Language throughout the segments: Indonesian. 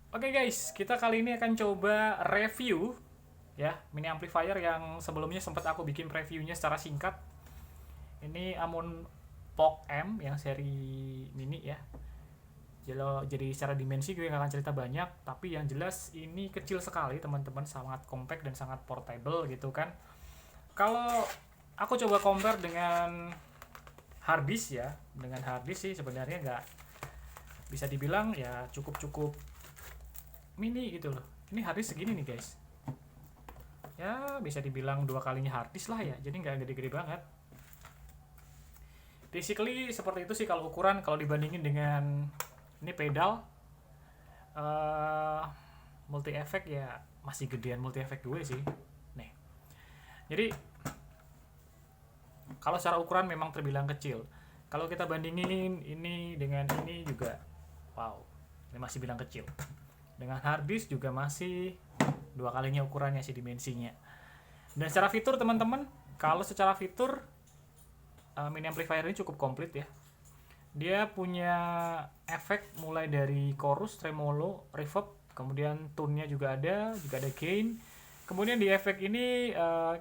Oke guys, kita kali ini akan coba review ya mini amplifier yang sebelumnya sempat aku bikin previewnya secara singkat. Ini Amon POC M yang seri mini ya. Jadi secara dimensi gue nggak akan cerita banyak, tapi yang jelas ini kecil sekali teman-teman, sangat compact dan sangat portable gitu kan. Kalau aku coba compare dengan harddisk ya, dengan harddisk sih sebenarnya nggak bisa dibilang ya cukup-cukup mini gitu loh. Ini harddisk segini nih guys, ya bisa dibilang dua kalinya harddisk lah ya, jadi nggak gede-gede banget. Basically seperti itu sih kalau ukuran. Kalau dibandingin dengan ini pedal uh, multi effect ya masih gedean multi effect gue sih nih. Jadi kalau secara ukuran memang terbilang kecil. Kalau kita bandingin ini dengan ini juga, wow, ini masih bilang kecil. Dengan harddisk juga masih dua kalinya ukurannya sih dimensinya. Dan secara fitur teman-teman, kalau secara fitur mini amplifier ini cukup komplit ya. Dia punya efek mulai dari chorus, tremolo, reverb, kemudian tone-nya juga ada gain. Kemudian di efek ini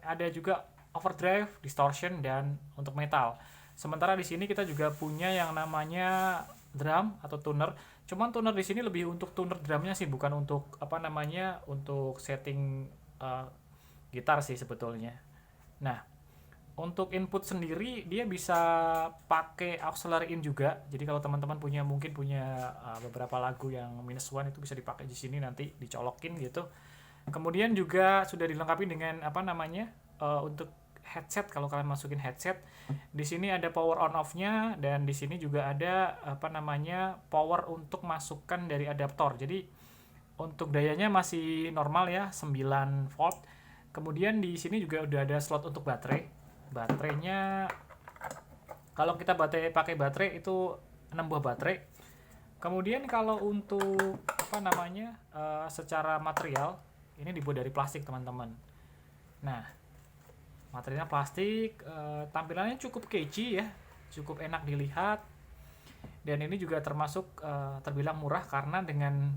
ada juga overdrive, distortion, dan untuk metal. Sementara di sini kita juga punya yang namanya drum atau tuner. Cuman tuner di sini lebih untuk tuner drumnya sih, bukan untuk apa namanya untuk setting gitar sih sebetulnya. Nah, untuk input sendiri dia bisa pakai auxiliary in juga. Jadi kalau teman-teman mungkin punya beberapa lagu yang minus one itu bisa dipakai di sini nanti dicolokin gitu. Kemudian juga sudah dilengkapi dengan apa namanya untuk headset. Kalau kalian masukin headset, di sini ada power on off-nya, dan di sini juga ada apa namanya power untuk masukkan dari adaptor. Jadi untuk dayanya masih normal ya, 9 volt. Kemudian di sini juga udah ada slot untuk baterai. Baterainya kalau kita pakai baterai itu 6 buah baterai. Kemudian kalau untuk apa namanya secara material ini dibuat dari plastik teman-teman. Nah, materialnya plastik, tampilannya cukup catchy ya, cukup enak dilihat, dan ini juga termasuk terbilang murah karena dengan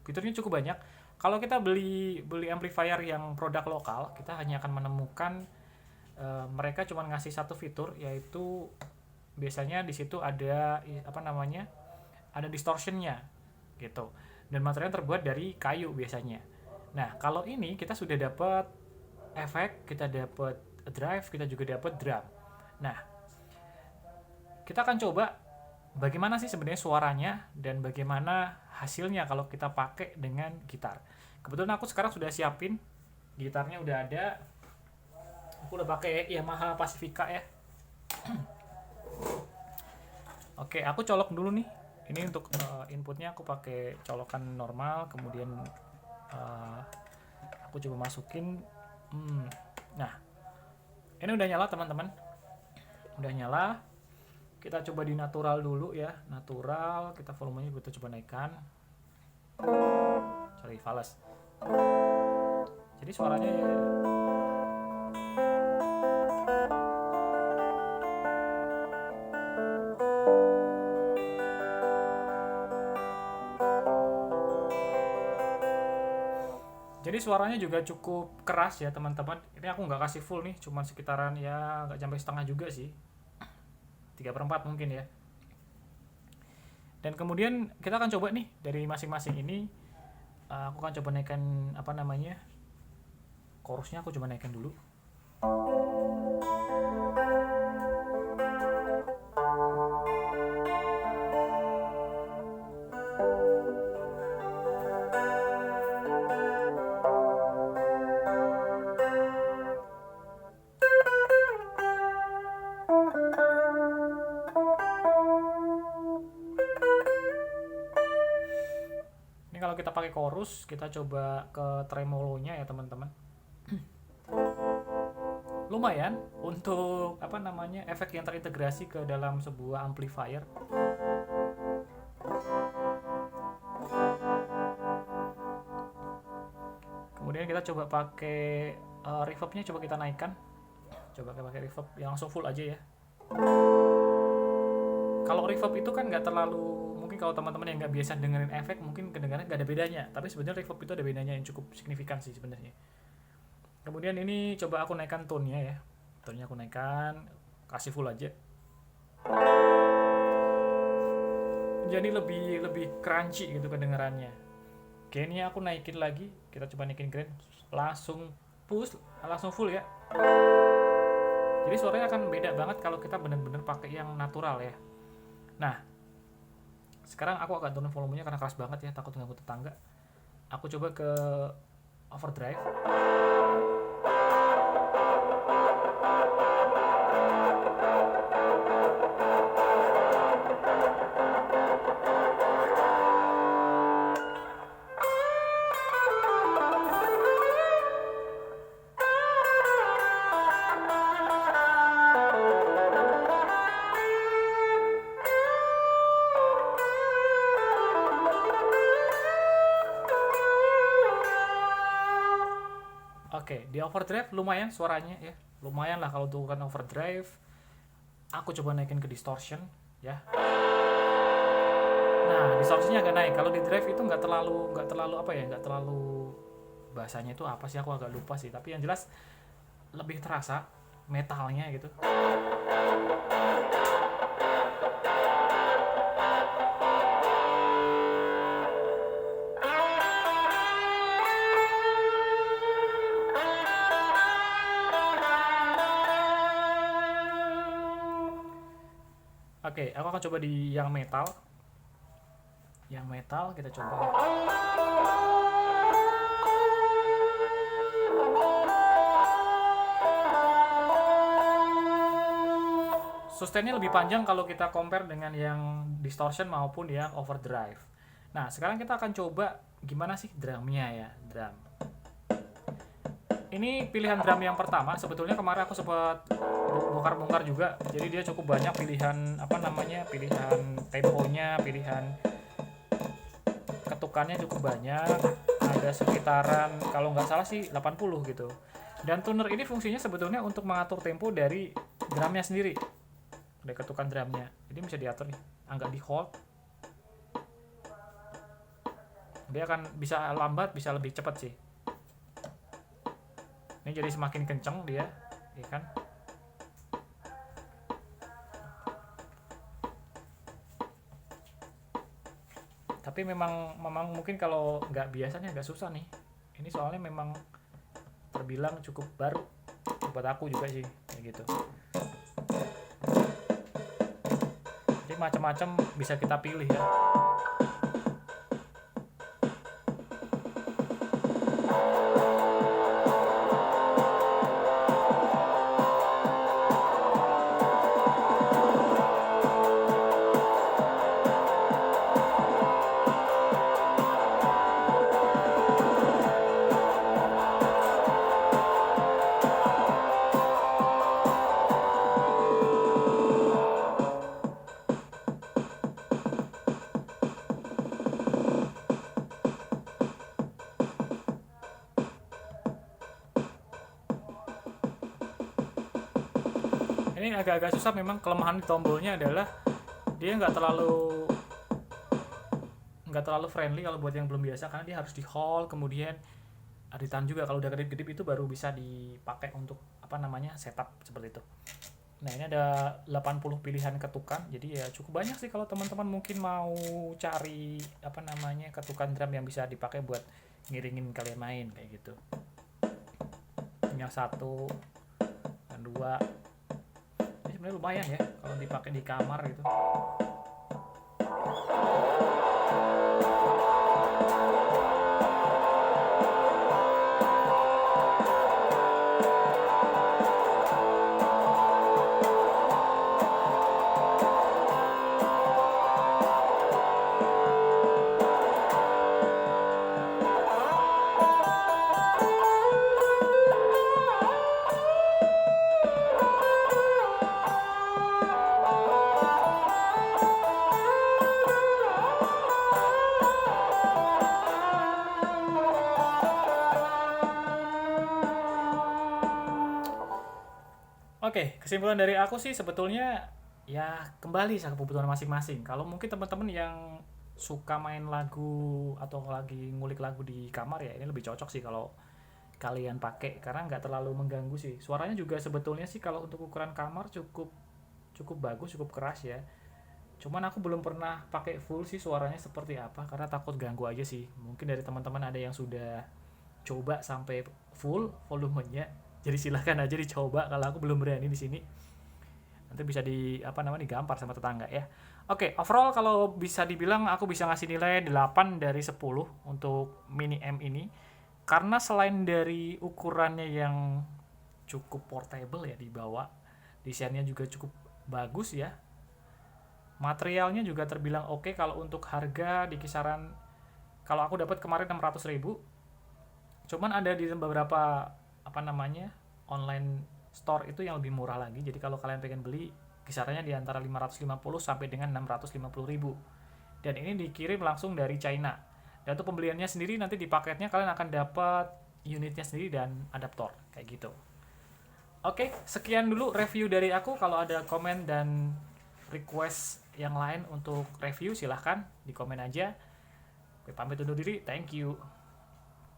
fiturnya cukup banyak. Kalau kita beli amplifier yang produk lokal, kita hanya akan menemukan mereka cuma ngasih satu fitur, yaitu biasanya di situ ada apa namanya ada distortionnya gitu, dan materialnya terbuat dari kayu biasanya. Nah kalau ini kita sudah dapat efek, kita dapat drive, kita juga dapat drum. Nah kita akan coba bagaimana sih sebenarnya suaranya dan bagaimana hasilnya kalau kita pakai dengan gitar. Kebetulan aku sekarang sudah siapin gitarnya, udah ada. Aku udah pakai Yamaha Pacifica ya. Oke, aku colok dulu nih. Ini untuk inputnya aku pakai colokan normal, kemudian uh, aku coba masukin. Nah, ini udah nyala teman-teman. Udah nyala. Kita coba di natural dulu ya. Natural, kita volumenya kita coba naikkan. Sorry, fals. Jadi suaranya ya, jadi suaranya juga cukup keras ya teman-teman. Ini aku nggak kasih full nih, cuman sekitaran ya nggak sampai setengah juga sih, 3/4 mungkin ya. Dan kemudian kita akan coba nih dari masing-masing ini. Aku akan coba naikkan apa namanya chorusnya, aku coba naikkan dulu. Ini kalau kita pakai chorus, kita coba ke tremolonya ya teman-teman. Lumayan untuk apa namanya efek yang terintegrasi ke dalam sebuah amplifier. Kemudian kita coba pakai reverbnya, coba kita naikkan. Coba pakai reverb yang langsung full aja ya. Kalau reverb itu kan nggak terlalu, mungkin mungkin kalau teman-teman yang nggak biasa dengerin efek mungkin kedengarannya nggak ada bedanya, tapi sebenarnya reverb itu ada bedanya yang cukup signifikan sih sebenarnya. Kemudian ini coba aku naikkan tone-nya ya, tone-nya aku naikkan, kasih full aja. Jadi lebih crunchy gitu kedengarannya. Gain-nya aku naikin lagi, kita coba naikin gain, langsung full ya. Jadi suaranya akan beda banget kalau kita bener-bener pakai yang natural ya. Nah, sekarang aku akan turun volumenya karena keras banget ya, takut ganggu tetangga. Aku coba ke overdrive. Oke, di overdrive lumayan suaranya ya. Lumayan lah kalau untuk overdrive. Aku coba naikin ke distortion ya. Nah, distortionnya agak naik. Kalau di drive itu nggak terlalu apa ya, nggak terlalu, bahasanya itu apa sih, aku agak lupa sih. Tapi yang jelas lebih terasa metalnya gitu. Oke, aku akan coba di yang metal. Yang metal kita coba. Sustainnya lebih panjang kalau kita compare dengan yang distortion maupun yang overdrive. Nah, sekarang kita akan coba gimana sih drumnya ya, drum. Ini pilihan drum yang pertama. Sebetulnya kemarin aku sempat bongkar-bongkar juga. Jadi dia cukup banyak pilihan pilihan temponya, pilihan ketukannya cukup banyak. Ada sekitaran kalau nggak salah sih 80 gitu. Dan tuner ini fungsinya sebetulnya untuk mengatur tempo dari drumnya sendiri. Ada ketukan drumnya. Jadi bisa diatur nih. Angkat di hold. Dia akan bisa lambat, bisa lebih cepat sih. Ini jadi semakin kenceng dia, ya kan? Tapi memang mungkin kalau nggak biasanya agak susah nih. Ini soalnya memang terbilang cukup baru buat aku juga sih, kayak gitu. Jadi macam-macam bisa kita pilih ya. Ini agak-agak susah, memang kelemahan di tombolnya adalah dia nggak terlalu friendly kalau buat yang belum biasa, karena dia harus di hold, kemudian ditahan juga. Kalau udah kedip-kedip itu baru bisa dipakai untuk setup seperti itu. Nah, ini ada 80 pilihan ketukan, jadi ya cukup banyak sih kalau teman-teman mungkin mau cari ketukan drum yang bisa dipakai buat ngiringin kalian main kayak gitu. Yang satu dan dua ini sebenarnya lumayan ya kalau dipakai di kamar gitu. Oke, kesimpulan dari aku sih sebetulnya ya kembali ke kebutuhan masing-masing. Kalau mungkin teman-teman yang suka main lagu atau lagi ngulik lagu di kamar ya, ini lebih cocok sih kalau kalian pakai, karena nggak terlalu mengganggu sih. Suaranya juga sebetulnya sih kalau untuk ukuran kamar cukup cukup bagus, cukup keras ya. Cuman aku belum pernah pakai full sih suaranya seperti apa, karena takut ganggu aja sih. Mungkin dari teman-teman ada yang sudah coba sampai full volumenya, jadi silahkan aja dicoba. Kalau aku belum berani di sini, nanti bisa digampar sama tetangga ya. Oke, overall kalau bisa dibilang aku bisa ngasih nilai 8 dari 10 untuk Mini M ini, karena selain dari ukurannya yang cukup portable ya dibawa, desainnya juga cukup bagus ya, materialnya juga terbilang oke. Kalau untuk harga di kisaran, kalau aku dapat kemarin 600.000, cuman ada di beberapa online store itu yang lebih murah lagi. Jadi kalau kalian pengen beli, kisarannya di antara 550 sampai dengan 650.000, dan ini dikirim langsung dari China. Dan untuk pembeliannya sendiri, nanti di paketnya kalian akan dapat unitnya sendiri dan adaptor kayak gitu. Oke, sekian dulu review dari aku. Kalau ada komen dan request yang lain untuk review, silahkan di komen aja. Oke, pamit undur diri, thank you.